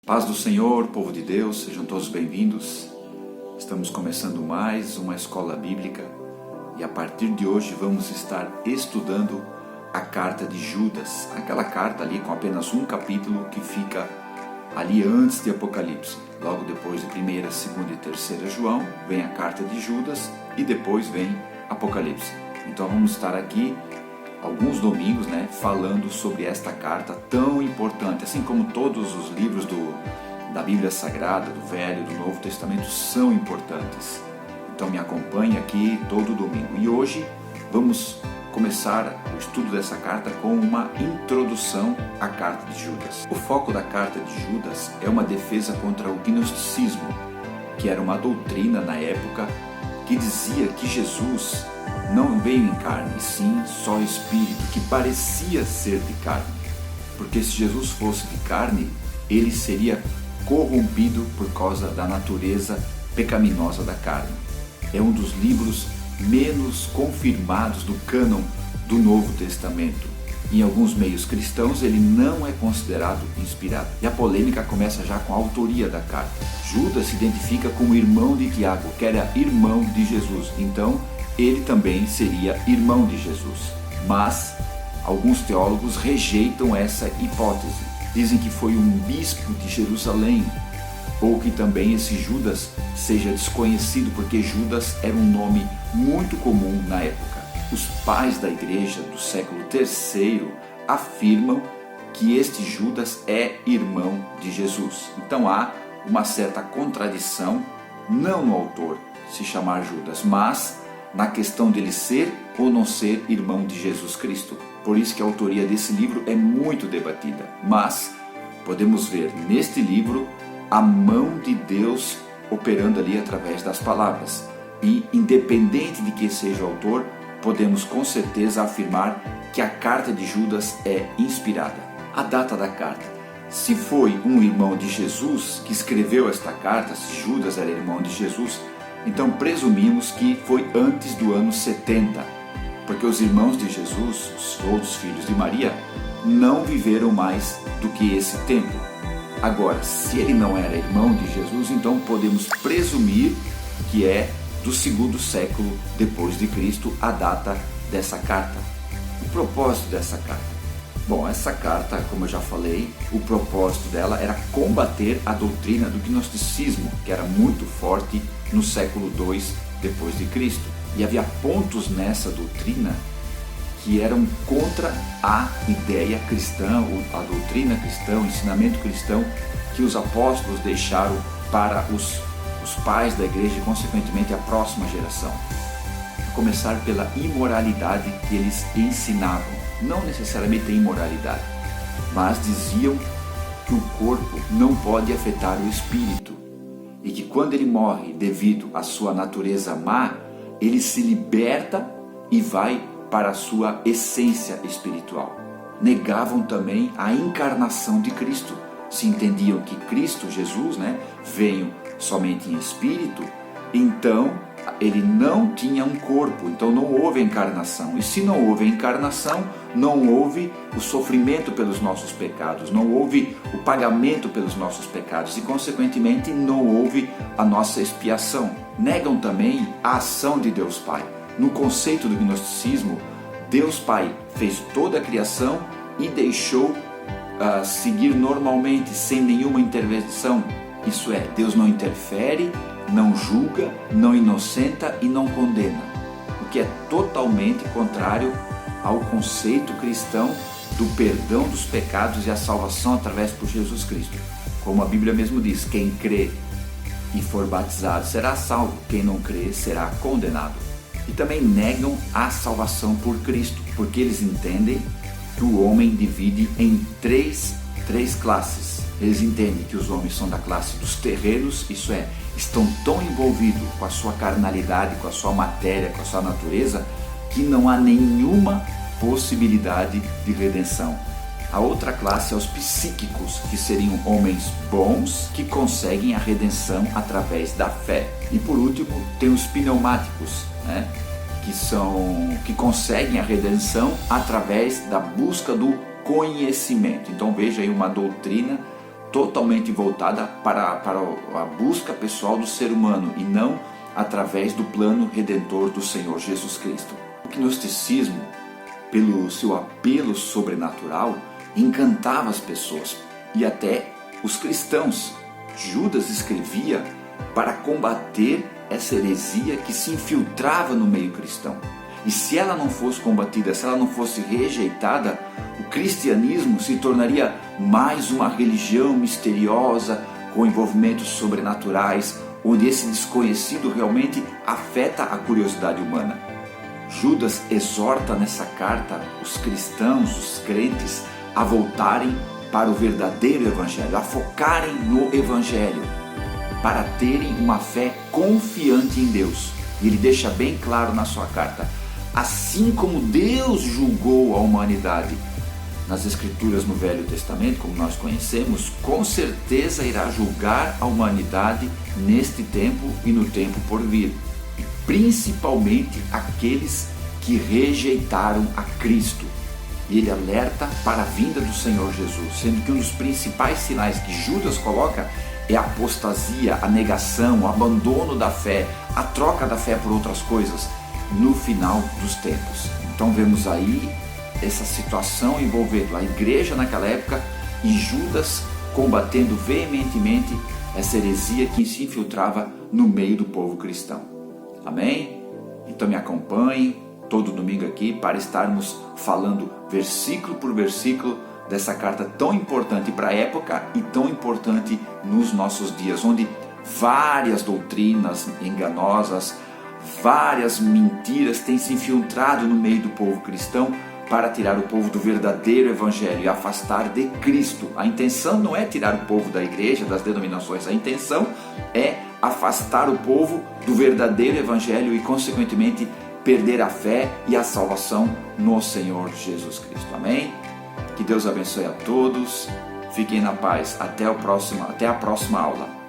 Paz do Senhor, povo de Deus, sejam todos bem-vindos. Estamos começando mais uma escola bíblica e a partir de hoje vamos estar estudando a carta de Judas, aquela carta ali com apenas um capítulo que fica ali antes de Apocalipse. Logo depois de 1ª, 2ª e 3ª João, vem a carta de Judas e depois vem Apocalipse. Então vamos estar aqui alguns domingos, falando sobre esta carta tão importante, assim como todos os livros da Bíblia Sagrada, do Velho e do Novo Testamento são importantes. Então me acompanhe aqui todo domingo. E hoje vamos começar o estudo dessa carta com uma introdução à carta de Judas. O foco da carta de Judas é uma defesa contra o gnosticismo, que era uma doutrina na época que dizia que Jesus não veio em carne, sim só espírito, que parecia ser de carne. Porque se Jesus fosse de carne, ele seria corrompido por causa da natureza pecaminosa da carne. É um dos livros menos confirmados do cânon do Novo Testamento. Em alguns meios cristãos ele não é considerado inspirado. E a polêmica começa já com a autoria da carta. Judas se identifica como irmão de Tiago, que era irmão de Jesus. Então ele também seria irmão de Jesus. Mas alguns teólogos rejeitam essa hipótese. Dizem que foi um bispo de Jerusalém, ou que também esse Judas seja desconhecido, porque Judas era um nome muito comum na época. Os pais da igreja do século III afirmam que este Judas é irmão de Jesus. Então há uma certa contradição, não no autor se chamar Judas, mas na questão dele ser ou não ser irmão de Jesus Cristo. Por isso que a autoria desse livro é muito debatida. Mas podemos ver neste livro a mão de Deus operando ali através das palavras. E independente de quem seja o autor, podemos com certeza afirmar que a carta de Judas é inspirada. A data da carta. Se foi um irmão de Jesus que escreveu esta carta, se Judas era irmão de Jesus, então presumimos que foi antes do ano 70, porque os irmãos de Jesus, os outros filhos de Maria, não viveram mais do que esse tempo. Agora, se ele não era irmão de Jesus, então podemos presumir que é do 2º século depois de Cristo a data dessa carta. O propósito dessa carta? Bom, essa carta, como eu já falei, o propósito dela era combater a doutrina do gnosticismo, que era muito forte no século II depois de Cristo. E havia pontos nessa doutrina que eram contra a ideia cristã, a doutrina cristã, o ensinamento cristão que os apóstolos deixaram para os pais da igreja e, consequentemente, a próxima geração. A começar pela imoralidade que eles ensinavam. Não necessariamente a imoralidade, mas diziam que o corpo não pode afetar o espírito e que quando ele morre devido à sua natureza má, ele se liberta e vai para a sua essência espiritual. Negavam também a encarnação de Cristo. Se entendiam que Cristo, Jesus, veio somente em espírito, então ele não tinha um corpo, então não houve encarnação. E se não houve encarnação, não houve o sofrimento pelos nossos pecados, não houve o pagamento pelos nossos pecados e, consequentemente, não houve a nossa expiação. Negam também a ação de Deus Pai. No conceito do gnosticismo, Deus Pai fez toda a criação e deixou seguir normalmente, sem nenhuma intervenção. Isso é, Deus não interfere, não julga, não inocenta e não condena, o que é totalmente contrário ao conceito cristão do perdão dos pecados e a salvação através por Jesus Cristo. Como a Bíblia mesmo diz, quem crê e for batizado será salvo, quem não crê será condenado. E também negam a salvação por Cristo, porque eles entendem que o homem divide em três classes. Eles entendem que os homens são da classe dos terrenos, isso é, estão tão envolvidos com a sua carnalidade, com a sua matéria, com a sua natureza, que não há nenhuma possibilidade de redenção. A outra classe é os psíquicos, que seriam homens bons que conseguem a redenção através da fé. E por último, tem os pneumáticos, que conseguem a redenção através da busca do conhecimento. Então veja aí uma doutrina totalmente voltada para a busca pessoal do ser humano e não através do plano redentor do Senhor Jesus Cristo. O gnosticismo, pelo seu apelo sobrenatural, encantava as pessoas e até os cristãos. Judas escrevia para combater essa heresia que se infiltrava no meio cristão. E se ela não fosse combatida, se ela não fosse rejeitada, o cristianismo se tornaria mais uma religião misteriosa, com envolvimentos sobrenaturais, onde esse desconhecido realmente afeta a curiosidade humana. Judas exorta nessa carta os cristãos, os crentes, a voltarem para o verdadeiro evangelho, a focarem no evangelho, para terem uma fé confiante em Deus. E ele deixa bem claro na sua carta: assim como Deus julgou a humanidade nas Escrituras no Velho Testamento, como nós conhecemos, com certeza irá julgar a humanidade neste tempo e no tempo por vir, e principalmente aqueles que rejeitaram a Cristo. E ele alerta para a vinda do Senhor Jesus, sendo que um dos principais sinais que Judas coloca é a apostasia, a negação, o abandono da fé, a troca da fé por outras coisas no final dos tempos. Então vemos aí essa situação envolvendo a igreja naquela época e Judas combatendo veementemente essa heresia que se infiltrava no meio do povo cristão. Amém? Então me acompanhe todo domingo aqui para estarmos falando versículo por versículo dessa carta tão importante para a época e tão importante nos nossos dias, onde várias doutrinas enganosas, várias mentiras têm se infiltrado no meio do povo cristão para tirar o povo do verdadeiro evangelho e afastar de Cristo. A intenção não é tirar o povo da igreja, das denominações, a intenção é afastar o povo do verdadeiro evangelho e, consequentemente, perder a fé e a salvação no Senhor Jesus Cristo. Amém? Que Deus abençoe a todos. Fiquem na paz. Até a próxima aula.